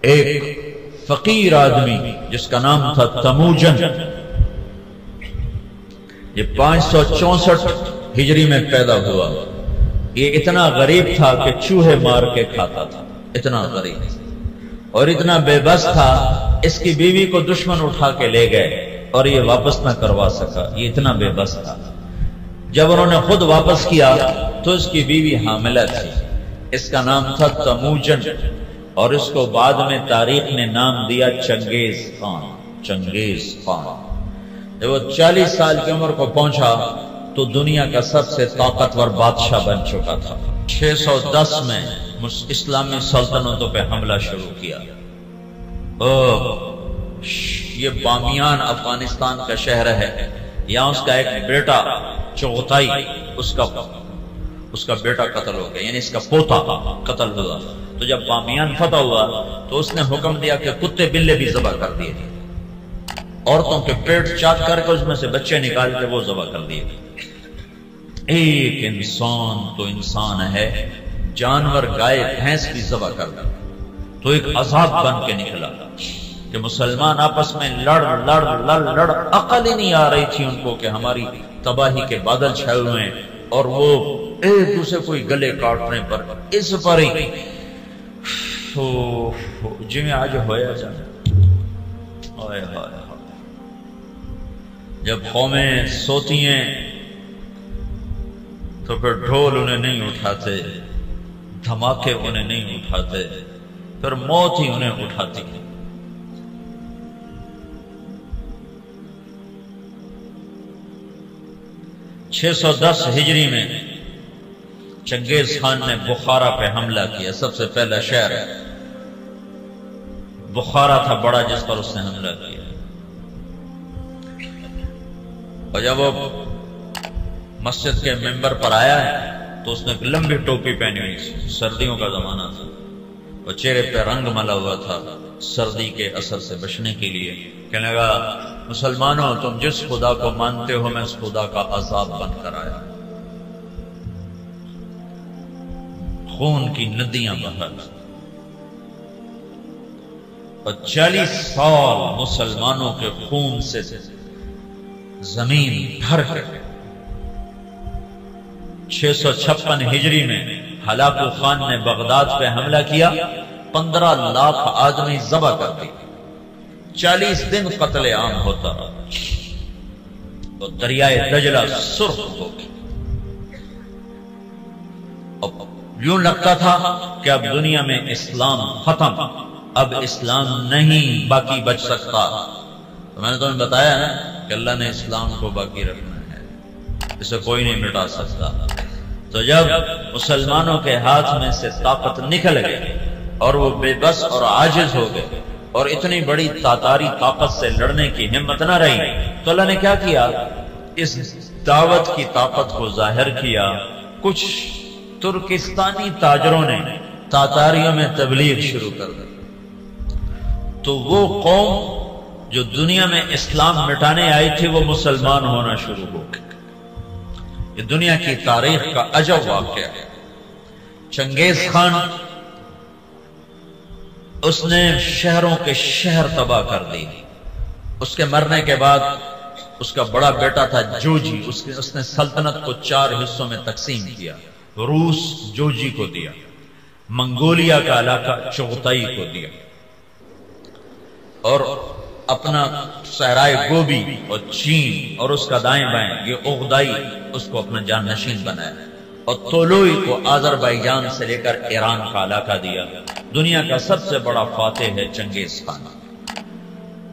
ایک فقیر آدمی جس کا نام تھا تموجن، یہ 564 ہجری میں پیدا ہوا۔ یہ اتنا غریب تھا کہ چوہے مار کے کھاتا تھا، اتنا غریب اور اتنا بے بس تھا، اس کی بیوی کو دشمن اٹھا کے لے گئے اور یہ واپس نہ کروا سکا، یہ اتنا بے بس تھا۔ جب انہوں نے خود واپس کیا تو اس کی بیوی حاملہ تھی، اس کا نام تھا تموجن، اور اس کو بعد میں تاریخ نے نام دیا چنگیز خان۔ چنگیز خان جب وہ 40 سال کی عمر کو پہنچا تو دنیا کا سب سے طاقتور بادشاہ بن چکا تھا۔ 610 میں اسلامی سلطنتوں پہ حملہ شروع کیا۔ یہ بامیان افغانستان کا شہر ہے، یہاں اس کا ایک بیٹا چغتائی، اس کا بیٹا قتل ہو گیا، یعنی اس کا پوتا قتل ہوا۔ تو جب بامیان فتح ہوا تو اس نے حکم دیا کہ کتے بلے بھی ذبح کر دیے، عورتوں کے پیٹ چاک کر کے اس میں سے بچے نکال کے وہ ذبح کر دیے۔ ایک انسان تو انسان ہے، جانور گائے بھینس بھی ذبح کر دیا۔ تو ایک عذاب بن کے نکلا کہ مسلمان آپس میں لڑ عقل ہی نہیں آ رہی تھی ان کو کہ ہماری تباہی کے بادل چھائے ہوئے ہیں، اور وہ ایک دوسرے کوئی گلے کاٹنے پر اس پر ہی جی میں آج ہویا جانا۔ جب قومیں سوتی ہیں تو پھر ڈھول انہیں نہیں اٹھاتے، دھماکے انہیں نہیں اٹھاتے، پھر موت ہی انہیں اٹھاتی ہے۔ / 610 ہجری میں چنگیز خان نے بخارا پہ حملہ کیا۔ سب سے پہلا شہر بخارا تھا بڑا جس پر اس نے حملہ کیا، اور جب وہ مسجد کے ممبر پر آیا ہے تو اس نے ایک لمبی ٹوپی پہنی ہوئی تھی، سردیوں کا زمانہ تھا، اور چہرے پہ رنگ ملا ہوا تھا سردی کے اثر سے بچنے کے لیے۔ کہنے لگا مسلمانوں تم جس خدا کو مانتے ہو میں اس خدا کا عذاب بن کر آیا، خون کی ندیاں بہا، اور 40 سال مسلمانوں کے خون سے زمین بھر کر 656 ہجری میں ہلاکو خان نے بغداد پہ حملہ کیا، 15 لاکھ آدمی ذبح کر دی، 40 دن قتل عام ہوتا رہا، تو دریائے دجلہ سرخ ہو گئی۔ یوں لگتا تھا کہ اب دنیا میں اسلام ختم، اب اسلام نہیں باقی بچ سکتا۔ تو میں نے تمہیں بتایا نا کہ اللہ نے اسلام کو باقی رکھنا ہے، اسے کوئی نہیں مٹا سکتا۔ تو جب مسلمانوں کے ہاتھ میں سے طاقت نکل گئی اور وہ بے بس اور عاجز ہو گئے اور اتنی بڑی تاتاری طاقت سے لڑنے کی ہمت نہ رہی، تو اللہ نے کیا کیا، اس دعوت کی طاقت کو ظاہر کیا۔ کچھ ترکستانی تاجروں نے تاتاریوں میں تبلیغ شروع کر دی، تو وہ قوم جو دنیا میں اسلام مٹانے آئی تھی وہ مسلمان ہونا شروع ہو گئی۔ یہ دنیا کی تاریخ کا عجب واقعہ ہے۔ چنگیز خان اس نے شہروں کے شہر تباہ کر دی۔ اس کے مرنے کے بعد اس کا بڑا بیٹا تھا جوجی، اس نے سلطنت کو 4 حصوں میں تقسیم کیا۔ روس جوجی کو دیا، منگولیا کا علاقہ چغتائی کو دیا، اور اپنا صحرائے گوبی اور چین اور اس کا دائیں بائیں یہ اغدائی اس کو اپنا جان نشین بنایا، اور طولوئی کو آذربائیجان سے لے کر ایران کا علاقہ دیا۔ دنیا کا سب سے بڑا فاتح ہے چنگیز خان۔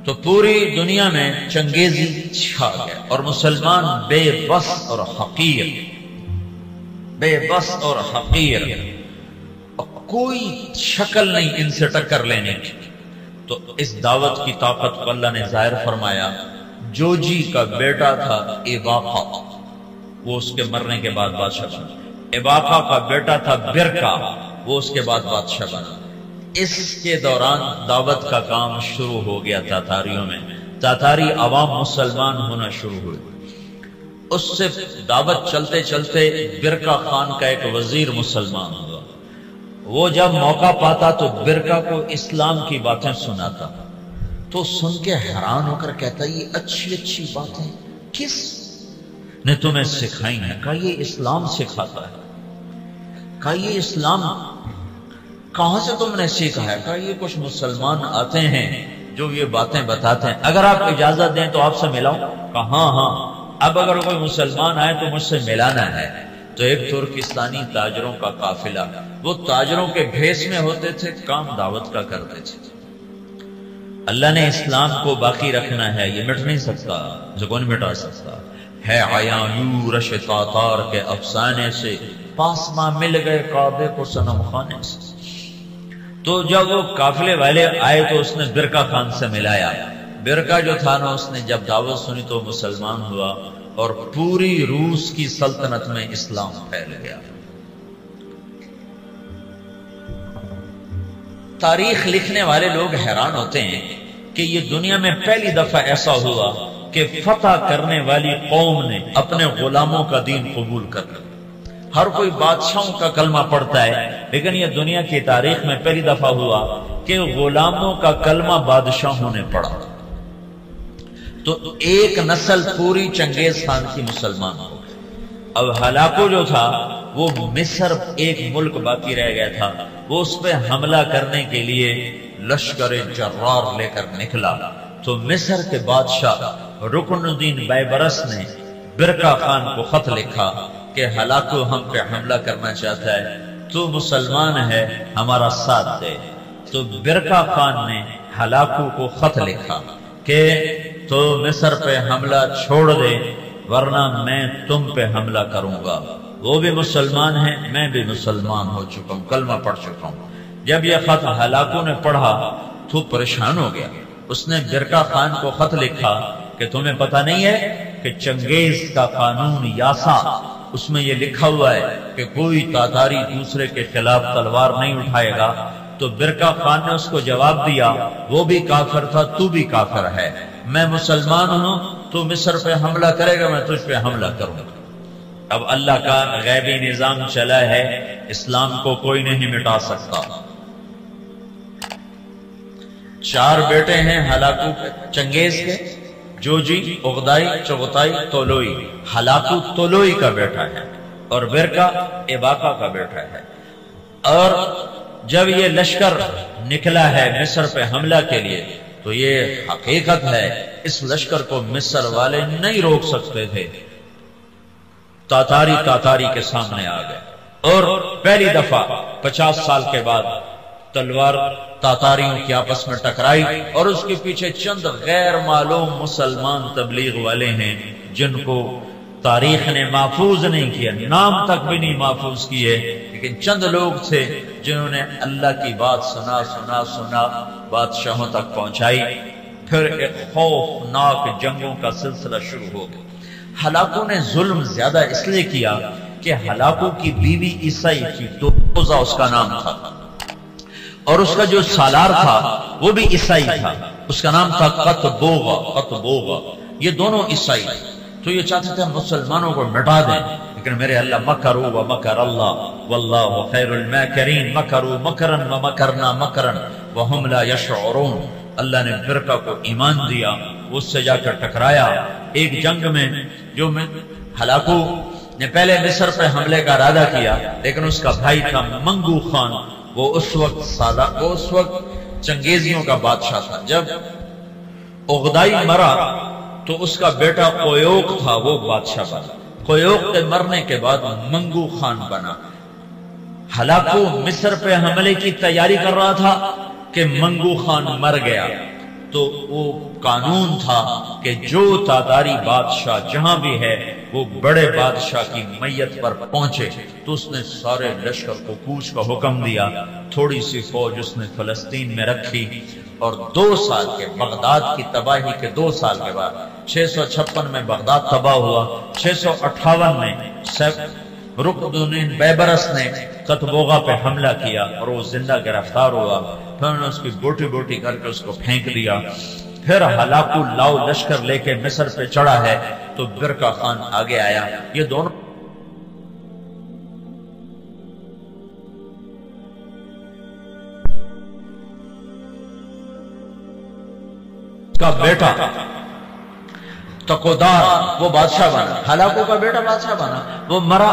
تو پوری دنیا میں چنگیزی چھا گیا، اور مسلمان بے بس اور حقیر، بے بس اور حقیر، اور کوئی شکل نہیں ان سے ٹکر لینے کی۔ تو اس دعوت کی طاقت کو اللہ نے ظاہر فرمایا۔ جوجی کا بیٹا تھا ایباقا، وہ اس کے مرنے کے بعد بادشاہ بنا۔ ایباقا کا بیٹا تھا برکا، وہ اس کے بعد بادشاہ بنا۔ اس کے دوران دعوت کا کام شروع ہو گیا تاتاریوں میں، تاتاری عوام مسلمان ہونا شروع ہوئے۔ اس سے دعوت چلتے چلتے برکا خان کا ایک وزیر مسلمان ہوا، وہ جب موقع پاتا تو برکا کو اسلام کی باتیں سناتا، تو سن کے حیران ہو کر کہتا یہ اچھی اچھی باتیں کس نے تمہیں سکھائی ہیں؟ کہا یہ اسلام سکھاتا ہے۔ کہا یہ اسلام کہاں سے تم نے سیکھا ہے؟ کہا یہ کچھ مسلمان آتے ہیں جو یہ باتیں بتاتے ہیں، اگر آپ اجازت دیں تو آپ سے ملاؤں؟ کہا ہاں ہاں، اب اگر کوئی مسلمان آئے تو مجھ سے ملانا ہے۔ تو ایک ترکستانی تاجروں کا قافلہ، وہ تاجروں کے بھیس میں ہوتے تھے، کام دعوت کا کرتے تھے۔ اللہ نے اسلام کو باقی رکھنا ہے، یہ مٹ نہیں سکتا، اسے کون مٹا سکتا ہے؟ عیاں یورش تاتار کے افسانے سے پاسما مل گئے کعبے کو صنم خانے سے۔ تو جب وہ قافلے والے آئے تو اس نے برکا خان سے ملایا۔ برکا جو تھا نا، اس نے جب دعوت سنی تو مسلمان ہوا اور پوری روس کی سلطنت میں اسلام پھیل گیا۔ تاریخ لکھنے والے لوگ حیران ہوتے ہیں کہ یہ دنیا میں پہلی دفعہ ایسا ہوا کہ فتح کرنے والی قوم نے اپنے غلاموں کا دین قبول کر لیا۔ ہر کوئی بادشاہوں کا کلمہ پڑھتا ہے، لیکن یہ دنیا کی تاریخ میں پہلی دفعہ ہوا کہ غلاموں کا کلمہ بادشاہوں نے پڑھا۔ تو ایک نسل پوری چنگیز خان کی مسلمان ہو گئی۔ اب ہلاکو جو تھا وہ مصر ایک ملک باقی رہ گیا تھا، وہ اس پہ حملہ کرنے کے لیے لشکر جرار لے کر نکلا۔ تو مصر کے بادشاہ رکن الدین بیبرس نے برکا خان کو خط لکھا کہ ہلاکو ہم پہ حملہ کرنا چاہتا ہے، تو مسلمان ہے ہمارا ساتھ دے۔ تو برکا خان نے ہلاکو کو خط لکھا کہ تو مصر پہ حملہ چھوڑ دے ورنہ میں تم پہ حملہ کروں گا۔ وہ بھی مسلمان ہیں، میں بھی مسلمان ہو چکا ہوں، کلمہ پڑھ چکا ہوں۔ جب یہ خط ہلاکو نے پڑھا تو پریشان ہو گیا۔ اس نے برکا خان کو خط لکھا کہ تمہیں پتہ نہیں ہے کہ چنگیز کا قانون یاسا، اس میں یہ لکھا ہوا ہے کہ کوئی تاتاری دوسرے کے خلاف تلوار نہیں اٹھائے گا۔ تو برکا خان نے اس کو جواب دیا، وہ بھی کافر تھا، تو بھی کافر ہے، میں مسلمان ہوں، تو مصر پہ حملہ کرے گا، میں تجھ پہ حملہ کروں گا۔ اب اللہ کا غیبی نظام چلا ہے، اسلام کو کوئی نہیں مٹا سکتا۔ 4 بیٹے ہیں ہلاکو چنگیز کے، جوجی، اغدائی، چغتائی، تولوئی۔ ہلاکو تولوئی کا بیٹا ہے اور برکا ایباکا کا بیٹا ہے۔ اور جب یہ لشکر نکلا ہے مصر پہ حملہ کے لیے تو یہ حقیقت ہے اس لشکر کو مصر والے نہیں روک سکتے تھے۔ تاتاری کے سامنے آ گئے اور پہلی دفعہ 50 سال کے بعد تلوار تاتاریوں کی آپس میں ٹکرائی، اور اس کے پیچھے چند غیر معلوم مسلمان تبلیغ والے ہیں جن کو تاریخ نے محفوظ نہیں کیا، نام تک بھی نہیں محفوظ کیے، لیکن چند لوگ تھے جنہوں نے اللہ کی بات سنا بادشاہوں تک پہنچائی۔ پھر ایک خوفناک جنگوں کا سلسلہ شروع ہو گیا۔ ہلاکو نے ظلم زیادہ اس لیے کیا کہ ہلاکو کی بیوی عیسائی تھی، دوزہ اس کا نام تھا، اور اس کا جو سالار تھا وہ بھی عیسائی تھا، اس کا نام تھا قطبوغا۔ یہ دونوں عیسائی تھے۔ تو یہ چاہتے تھے مسلمانوں کو مٹا دیں، لیکن میرے اللہ مکروا ومکر اللہ واللہ خیر الماکرین، مکروا مکرا ومکرنا مکرا وہم لا یشعرون۔ اللہ نے برکا کو ایمان دیا، اس سے جا کر ٹکرایا ایک جنگ میں، جو میں ہلاکو نے پہلے مصر پہ حملے کا ارادہ کیا، لیکن اس کا بھائی تھا منگو خان، وہ اس وقت چنگیزیوں کا بادشاہ تھا۔ جب اغدائی مرا تو اس کا بیٹا قیوق تھا، وہ بادشاہ بنا۔ قیوق کے مرنے کے بعد منگو خان بنا۔ ہلاکو مصر پہ حملے کی تیاری کر رہا تھا کہ منگو خان مر گیا، تو وہ قانون تھا کہ جو تاتاری بادشاہ جہاں بھی ہے وہ بڑے بادشاہ کی میت پر پہنچے، تو اس نے سارے لشکر کو کوچ کا حکم دیا۔ تھوڑی سی فوج اس نے فلسطین میں رکھی، اور 2 سال کے بغداد کی تباہی کے 2 سال کے بعد 656 میں بغداد تباہ ہوا۔ 658 میں رکن الدین بیبرس نے قطبوغا پہ حملہ کیا اور وہ زندہ گرفتار ہوا۔ پھر انہوں نے اس کی بوٹی بوٹی کر کے اس کو پھینک دیا۔ پھر ہلاکو لاؤ لشکر لے کے مصر پہ چڑھا ہے، تو برکا خان آگے آیا۔ یہ دونوں کا بیٹا تقودار وہ بادشاہ بنا، ہلاکو کا بیٹا بادشاہ بنا، وہ مرا،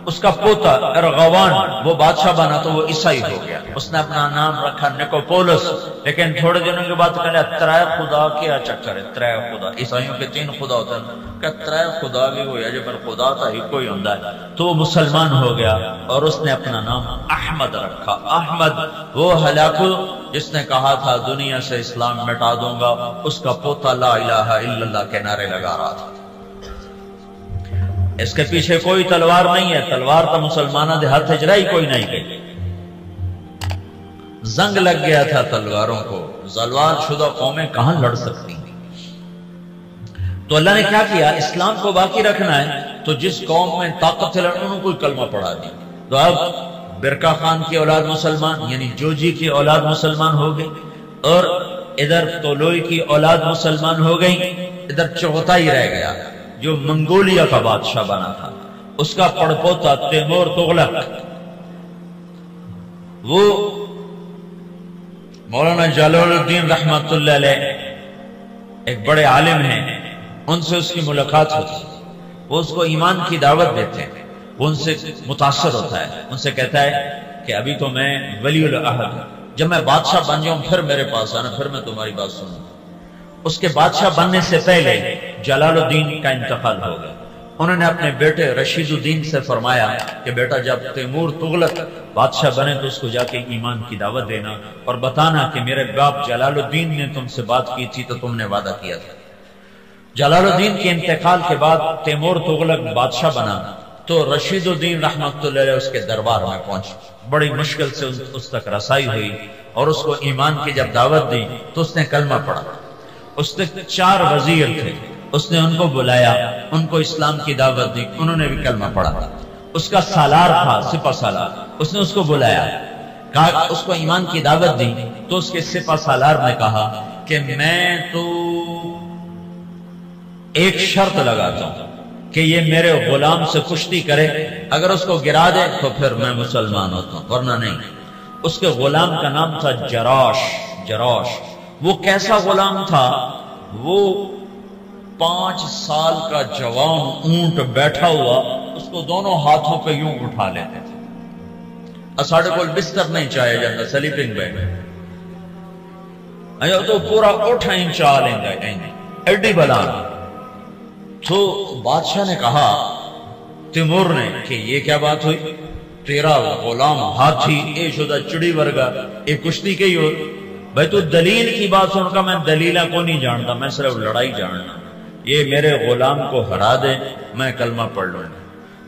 اس کا پوتا ارغوان وہ بادشاہ بنا تو وہ عیسائی ہو گیا، اس نے اپنا نام رکھا نکوپولس، لیکن تھوڑے دنوں کے بعد کہنے ترائے خدا کیا چکر ہے، ترائے خدا، عیسائیوں کے 3 خدا ہوتے ہیں، کہ ترائے خدا بھی ہو یا جو پر خدا تھا ہی کوئی ہوتا ہے، تو وہ مسلمان ہو گیا اور اس نے اپنا نام احمد رکھا۔ احمد وہ ہلاکو جس نے کہا تھا دنیا سے اسلام مٹا دوں گا، اس کا پوتا لا الہ الا اللہ کے نعرے لگا رہا تھا۔ اس کے پیچھے کوئی تلوار نہیں ہے، تلوار تو مسلمانوں دے ہاتھ اجرائی کوئی نہیں گئی، زنگ لگ گیا تھا تلواروں کو، زلوار شدہ قومیں کہاں لڑ سکتی ہیں؟ تو اللہ نے کیا کیا، اسلام کو باقی رکھنا ہے تو جس قوم میں طاقت ہے انہوں نے کوئی کلمہ پڑھا دی، تو اب برکا خان کی اولاد مسلمان یعنی جوجی کی اولاد مسلمان ہو گئی، اور ادھر طولوئی کی اولاد مسلمان ہو گئی، ادھر چغتائی رہ گیا جو منگولیا کا بادشاہ بنا تھا، اس کا پڑپوتا تیمور تغلق، وہ مولانا جلال الدین رحمت اللہ علیہ ایک بڑے عالم ہیں، ان سے اس کی ملاقات ہوتی، وہ اس کو ایمان کی دعوت دیتے ہیں، وہ ان سے متاثر ہوتا ہے، ان سے کہتا ہے کہ ابھی تو میں ولی العہد ہوں، جب میں بادشاہ بن جاؤں پھر میرے پاس آنا، پھر میں تمہاری بات سنوں۔ اس کے بادشاہ بننے سے پہلے جلال الدین کا انتقال ہو گیا، انہوں نے اپنے بیٹے رشید الدین سے فرمایا کہ بیٹا جب تیمور تغلق بادشاہ بنے تو اس کو جا کے ایمان کی دعوت دینا اور بتانا کہ میرے باپ جلال الدین نے تم سے بات کی تھی تو تم نے وعدہ کیا تھا۔ جلال الدین کے انتقال کے بعد تیمور تغلق بادشاہ بنا تو رشید الدین رحمت اللہ علیہ اس کے دربار میں پہنچے، بڑی مشکل سے اس تک رسائی ہوئی اور اس کو ایمان کی جب دعوت دی تو اس نے کلمہ پڑھا۔ اس نے 4 وزیر تھے، اس نے ان کو بلایا، ان کو اسلام کی دعوت دی، انہوں نے بھی کلمہ پڑھا۔ اس کا سالار تھا سپہ سالار، اس نے اس کو بلایا، کہا اس کو ایمان کی دعوت دی، تو اس کے سپہ سالار نے کہا کہ میں تو ایک شرط لگاتا ہوں کہ یہ میرے غلام سے کشتی کرے، اگر اس کو گرا دے تو پھر میں مسلمان ہوتا ہوں، ورنہ نہیں۔ اس کے غلام کا نام تھا جراش۔ وہ کیسا غلام تھا، وہ 5 سال کا جوان اونٹ بیٹھا ہوا اس کو دونوں ہاتھوں پہ یوں اٹھا لیتے تھے، ساڑھے کو بستر نہیں چاہے جاتا، سلیپنگ بیڈ تو پورا اٹھا ہی چاہ لیں گے ایڈی بلا۔ تو بادشاہ نے کہا تیمور نے کہ یہ کیا بات ہوئی، تیرا غلام ہاتھی اے شدہ چڑی ورگا اے کشتی کے ہی ہو، بھائی تو دلیل کی بات سن کا، میں دلیلہ کو نہیں جانتا، میں صرف لڑائی جاننا، یہ میرے غلام کو ہرا دے میں کلمہ پڑھ لوں۔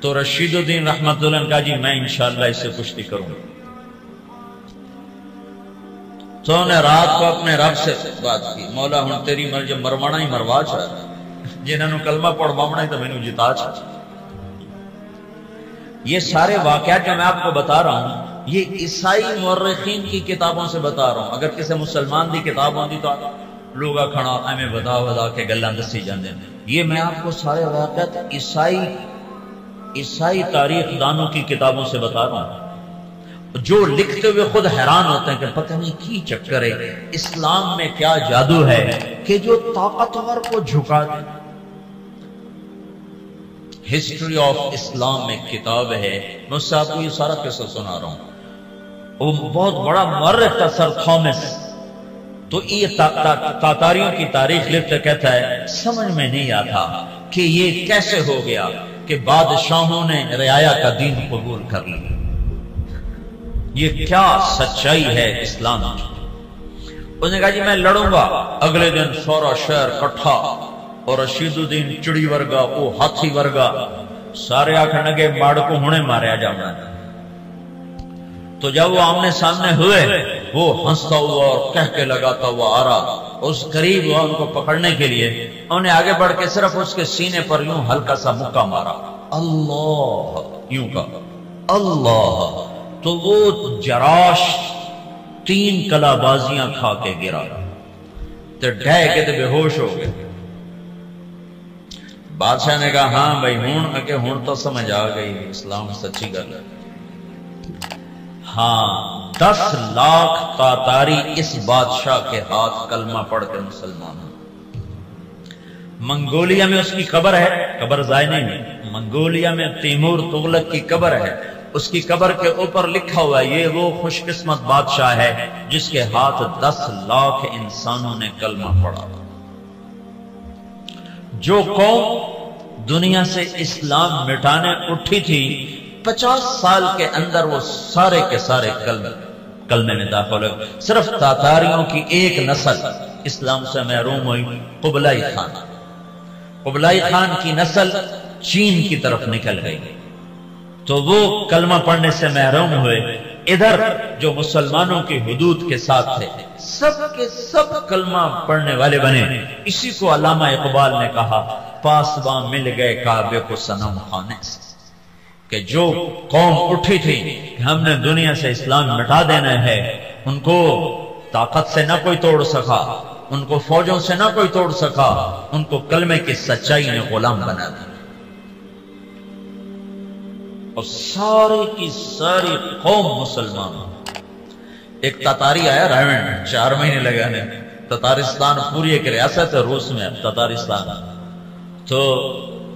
تو رشید الدین رحمت اللہ نے کہا جی میں انشاءاللہ اس سے کشتی کروں گا۔ تو انہوں نے رات کو اپنے رب سے بات کی، مولا ہن تیری مرضی، مروانا ہی مروا چاہ، جنہوں نے کلمہ پڑھ مامنا ہی تو میں نے جتا چاہ۔ یہ سارے واقعات جو میں آپ کو بتا رہا ہوں یہ عیسائی مورخین کی کتابوں سے بتا رہا ہوں، اگر کسی مسلمان دی کتاب ہوتی تو لوگ کھڑا ہمیں بدا کے گلاں دسی جاندے ہیں، یہ میں آپ کو سارے واقعات عیسائی تاریخ دانوں کی کتابوں سے بتا رہا ہوں، جو لکھتے ہوئے خود حیران ہوتے ہیں کہ پتہ نہیں کی چکر ہے، اسلام میں کیا جادو ہے کہ جو طاقتور کو جھکا دے۔ ہسٹری آف اسلام ایک کتاب ہے، میں اس سے آپ کو یہ سارا قصہ سنا رہا ہوں، وہ بہت بڑا مورخ تھا سر تھامس، تو یہ تاتاریوں کی تاریخ لکھتا کہتا ہے سمجھ میں نہیں آتا کہ یہ کیسے ہو گیا کہ بادشاہوں نے رعایا کا دین قبول کر لیا، یہ کیا سچائی ہے اسلام کی۔ اس نے کہا جی میں لڑوں گا، اگلے دن سورا شہر کٹھا اور رشید الدین چڑی ورگا وہ ہاتھی ورگا سارے آخر لگے ماڑ کو ہونے ماریا جانا ہے۔ تو جب وہ آمنے سامنے ہوئے وہ ہنستا ہوا اور کہہ کے لگاتا ہوا آ رہا، اس قریب ہوا ان کو پکڑنے کے لیے، انہوں نے آگے بڑھ کے صرف اس کے سینے پر یوں ہلکا سا مکہ مارا، اللہ یوں کہا اللہ، تو وہ جراش 3 کلا بازیاں کھا کے گرا، تو ڈھے کے تو بے ہوش ہو گئے۔ بادشاہ نے کہا ہاں بھائی ہوں تو سمجھ آ گئی، اسلام سچی گل ہے۔ ہاں 10 لاکھ تاتاری اس بادشاہ کے ہاتھ کلمہ پڑھ کے مسلمان ہیں۔ منگولیا میں اس کی قبر ہے، قبر ضائع نہیں ہے، منگولیا میں تیمور تغلق کی قبر ہے، اس کی قبر کے اوپر لکھا ہوا ہے یہ وہ خوش قسمت بادشاہ ہے جس کے ہاتھ 10 لاکھ انسانوں نے کلمہ پڑھا۔ جو قوم دنیا سے اسلام مٹانے اٹھی تھی 50 سال کے اندر وہ سارے کے سارے کلمے میں داخل ہوئے۔ صرف تاتاریوں کی ایک نسل اسلام سے محروم ہوئی، قبلائی خان۔ قبلائی خان کی نسل چین کی طرف نکل گئی تو وہ کلمہ پڑھنے سے محروم ہوئے۔ ادھر جو مسلمانوں کی حدود کے ساتھ تھے سب کے سب کلمہ پڑھنے والے بنے۔ اسی کو علامہ اقبال نے کہا پاسباں مل گئے کعبے کو صنم خانے سے، کہ جو قوم اٹھی تھی کہ ہم نے دنیا سے اسلام مٹا دینا ہے، ان کو طاقت سے نہ کوئی توڑ سکا، ان کو فوجوں سے نہ کوئی توڑ سکا، ان کو کلمے کی سچائی نے غلام بنا دیا، اور سارے کی ساری قوم مسلمان۔ ایک تاتاری آیا رائمنڈ میں 4 مہینے لگانے، تتارستان پوری ایک ریاست ہے روس میں تتارستان، تو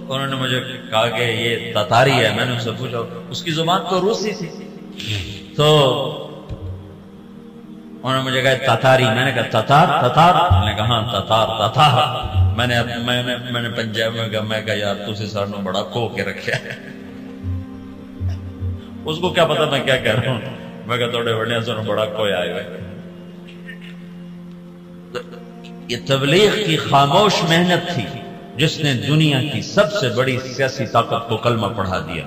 انہوں نے مجھے کہا کہ یہ تاتاری ہے۔ میں نے ان سے پوچھا، اس کی زبان تو روسی تھی، تو انہوں نے مجھے کہا تاتاری۔ میں نے کہا تتار؟ میں نے کہا ہاں تتار۔ میں نے پنجاب میں کہا، میں کہا یار تسی سارے بڑا کھو کے رکھا ہے، اس کو کیا پتا میں کیا کہہ رہا ہوں۔ میں کہا توڑے بڑھنے سے بڑا کوئی آئے ہوئے۔ یہ تبلیغ کی خاموش محنت تھی جس نے دنیا کی سب سے بڑی سیاسی طاقت کو کلمہ پڑھا دیا۔